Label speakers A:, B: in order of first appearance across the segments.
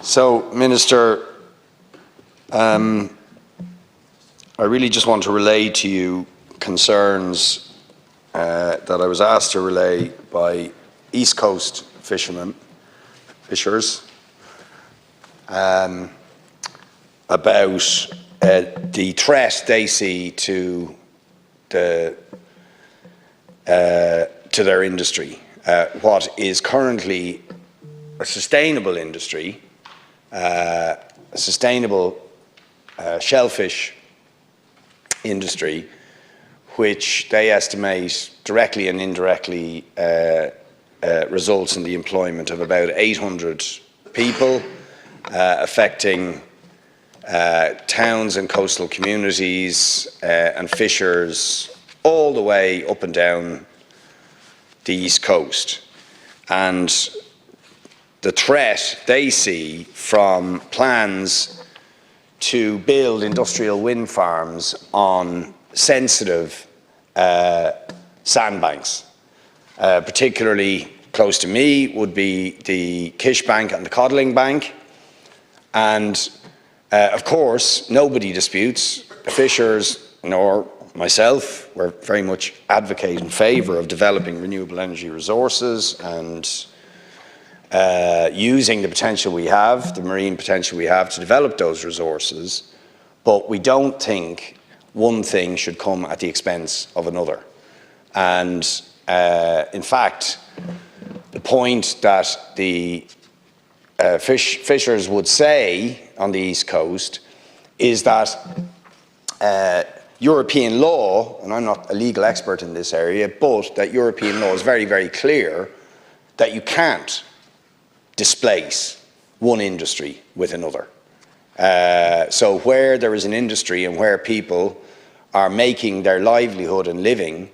A: So, Minister, I really just want to relay to you concerns that I was asked to relay by East Coast fishers about the threat they see to their industry. What is currently a sustainable industry, a sustainable shellfish industry, which they estimate directly and indirectly results in the employment of about 800 people, affecting towns and coastal communities and fishers all the way up and down the East Coast. And the threat they see from plans to build industrial wind farms on sensitive sandbanks, particularly close to me would be the Kish Bank and the Codling Bank. And of course, nobody disputes, the fishers nor myself, we're very much advocate in favour of developing renewable energy resources and using the potential we have, the marine potential we have to develop those resources, but we don't think one thing should come at the expense of another. And in fact, the point that the fishers would say on the East Coast is that European law, and I'm not a legal expert in this area, but that European law is very, very clear that you can't displace one industry with another. So where there is an industry and where people are making their livelihood and living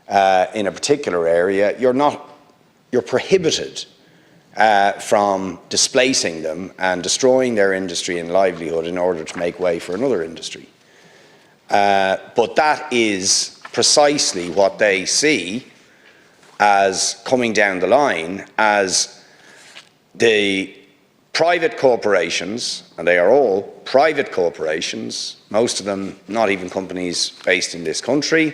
A: in a particular area, you're prohibited from displacing them and destroying their industry and livelihood in order to make way for another industry. But that is precisely what they see as coming down the line as the private corporations, and they are all private corporations, most of them not even companies based in this country,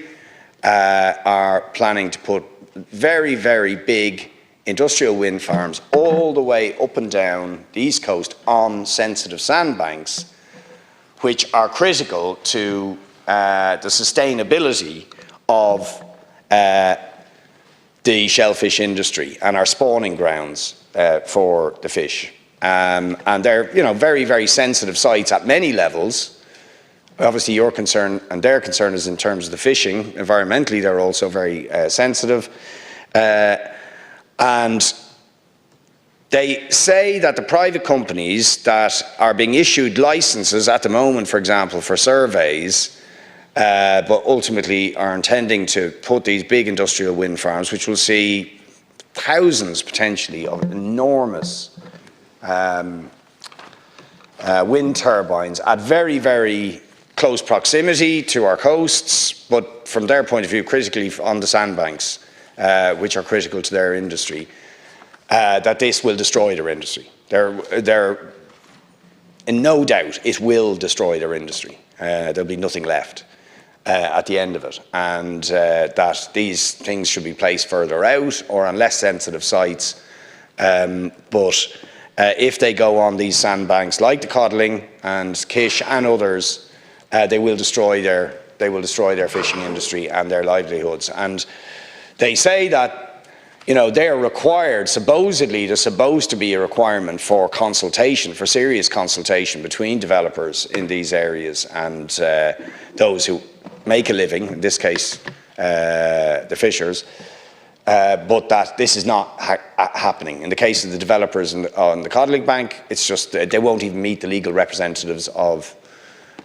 A: are planning to put very, very big industrial wind farms all the way up and down the East Coast on sensitive sandbanks, which are critical to the sustainability of the shellfish industry and our spawning grounds for the fish. And they're, very, very sensitive sites at many levels. Obviously, your concern and their concern is in terms of the fishing. Environmentally, they're also very sensitive. And they say that the private companies that are being issued licenses at the moment, for example, for surveys, but ultimately are intending to put these big industrial wind farms, which will see thousands potentially of enormous wind turbines at very, very close proximity to our coasts, but from their point of view, critically on the sandbanks, which are critical to their industry, that this will destroy their industry. They're in no doubt it will destroy their industry. There'll be nothing left at the end of it, and that these things should be placed further out or on less sensitive sites. But if they go on these sandbanks like the Codling and Kish and others, they will destroy their fishing industry and their livelihoods. And they say that they are required, supposedly there's supposed to be a requirement for consultation, for serious consultation between developers in these areas and those who make a living, in this case the fishers, but that this is not happening. In the case of the developers on the Codling Bank, it's just they won't even meet the legal representatives of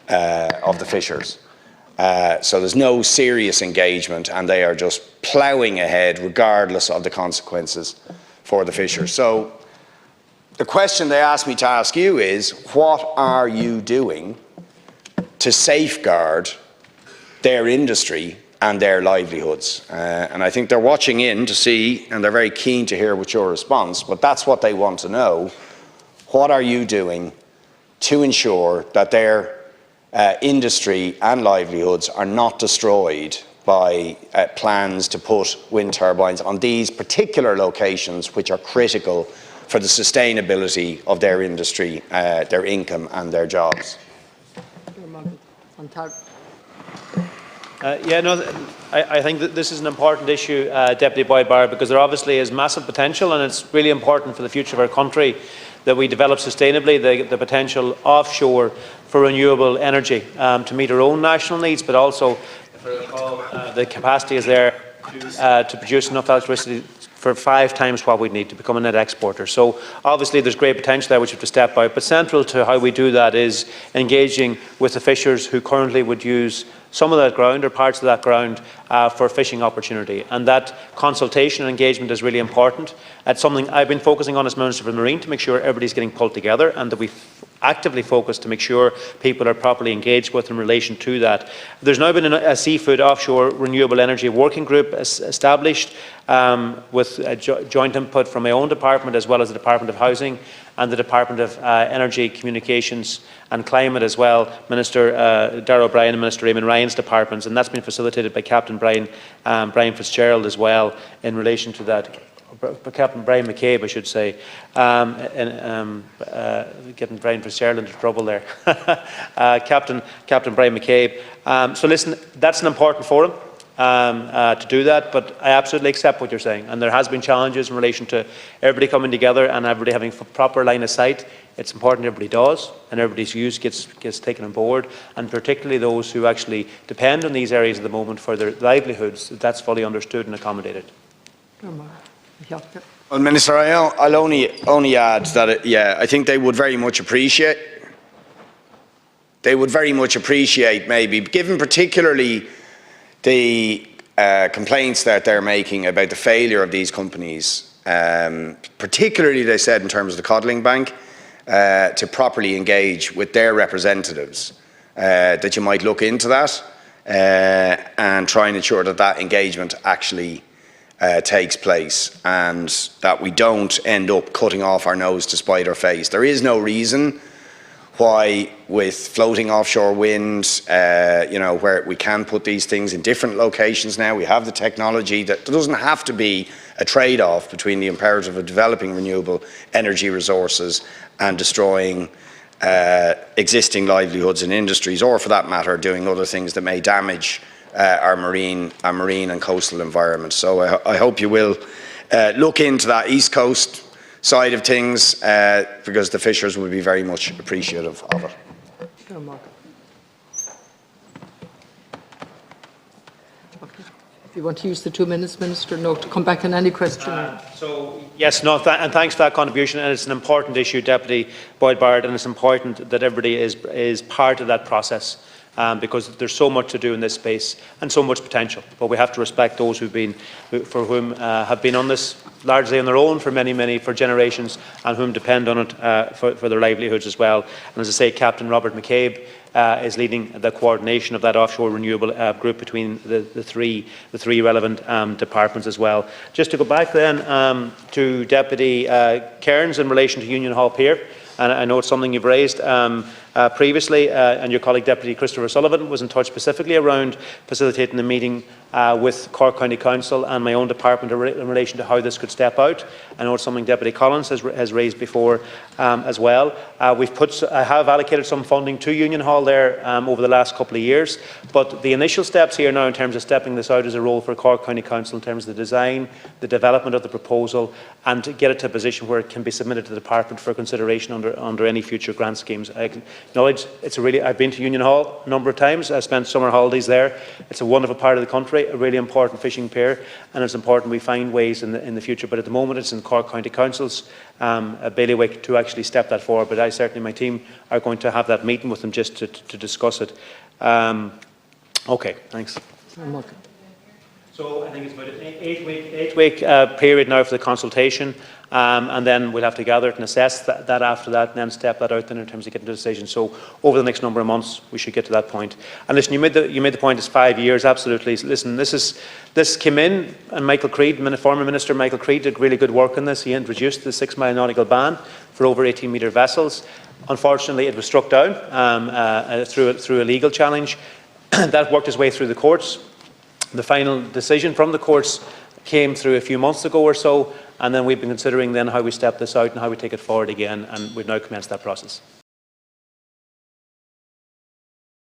A: the fishers. So there's no serious engagement, and they are just ploughing ahead regardless of the consequences for the fishers. So the question they asked me to ask you is, what are you doing to safeguard their industry and their livelihoods? And I think they're watching in to see, and they're very keen to hear what your response, but that's what they want to know. what are you doing to ensure that their industry and livelihoods are not destroyed by plans to put wind turbines on these particular locations which are critical for the sustainability of their industry, their income and their jobs?
B: I think that this is an important issue, Deputy Boyd Barrett, because there obviously is massive potential, and it's really important for the future of our country that we develop sustainably the potential offshore for renewable energy to meet our own national needs, but also the capacity is there to produce enough electricity for 5 times what we need to become a net exporter. So obviously there's great potential there which we have to step out, but central to how we do that is engaging with the fishers who currently would use some of that ground or parts of that ground for fishing opportunity. And that consultation and engagement is really important. It's something I've been focusing on as Minister for Marine, to make sure everybody's getting pulled together and that we actively focus to make sure people are properly engaged with in relation to that. There's now been a seafood offshore renewable energy working group established with joint input from my own department as well as the Department of Housing and the Department of Energy, Communications and Climate as well, Minister Darragh O'Brien and Minister Eamon Ryan's departments, and that's been facilitated by Captain Brian Fitzgerald as well in relation to that. Captain Brian McCabe, I should say, getting Brian Fitzgerald into trouble there. Captain Brian McCabe. So listen, that's an important forum to do that, but I absolutely accept what you're saying, and there has been challenges in relation to everybody coming together and everybody having a proper line of sight. It's important everybody does, and everybody's views gets taken on board, and particularly those who actually depend on these areas at the moment for their livelihoods, that's fully understood and accommodated.
A: Well, Minister, I'll only add that, I think they would very much appreciate maybe, given particularly the complaints that they're making about the failure of these companies, particularly they said in terms of the coddling bank, to properly engage with their representatives, that you might look into that and try and ensure that that engagement actually takes place, and that we don't end up cutting off our nose to spite our face. There is no reason why, with floating offshore wind, where we can put these things in different locations now, we have the technology, that there doesn't have to be a trade-off between the imperative of developing renewable energy resources and destroying existing livelihoods and industries, or for that matter, doing other things that may damage our marine and coastal environment. So I hope you will look into that East Coast side of things, because the fishers will be very much appreciative of it.
C: If you want to use the 2 minutes, Minister, no, to come back on any question.
B: And thanks for that contribution, and it's an important issue, Deputy Boyd Barrett, and it's important that everybody is part of that process. Because there's so much to do in this space and so much potential, but we have to respect those have been on this largely on their own for generations, and whom depend on it for their livelihoods as well. And as I say, Captain Robert McCabe is leading the coordination of that offshore renewable group between the three relevant departments as well. Just to go back then to Deputy Cairns in relation to Union Hall Pier, and I know it's something you've raised previously, and your colleague Deputy Christopher Sullivan was in touch specifically around facilitating the meeting with Cork County Council and my own department in relation to how this could step out. I know it's something Deputy Collins has raised before as well. I have allocated some funding to Union Hall there over the last couple of years, but the initial steps here now in terms of stepping this out is a role for Cork County Council in terms of the design, the development of the proposal, and to get it to a position where it can be submitted to the department for consideration under any future grant schemes. I acknowledge I've been to Union Hall a number of times. I spent summer holidays there. It's a wonderful part of the country, a really important fishing pier, and it's important we find ways in the future. But at the moment, it's in Cork County Council's bailiwick to actually step that forward. But my team are going to have that meeting with them just to discuss it. Okay, thanks. So I think it's about an eight-week period now for the consultation, and then we'll have to gather it and assess that after that, and then step that out then in terms of getting to a decision. So over the next number of months, we should get to that point. And listen, you made the point it's 5 years, absolutely. Listen, this came in, and Michael Creed, former Minister Michael Creed, did really good work on this. He introduced the 6-mile nautical ban for over 18-metre vessels. Unfortunately, it was struck down through a legal challenge. That worked its way through the courts. The final decision from the courts came through a few months ago or so, and then we've been considering then how we step this out and how we take it forward again, and we've now commenced that process.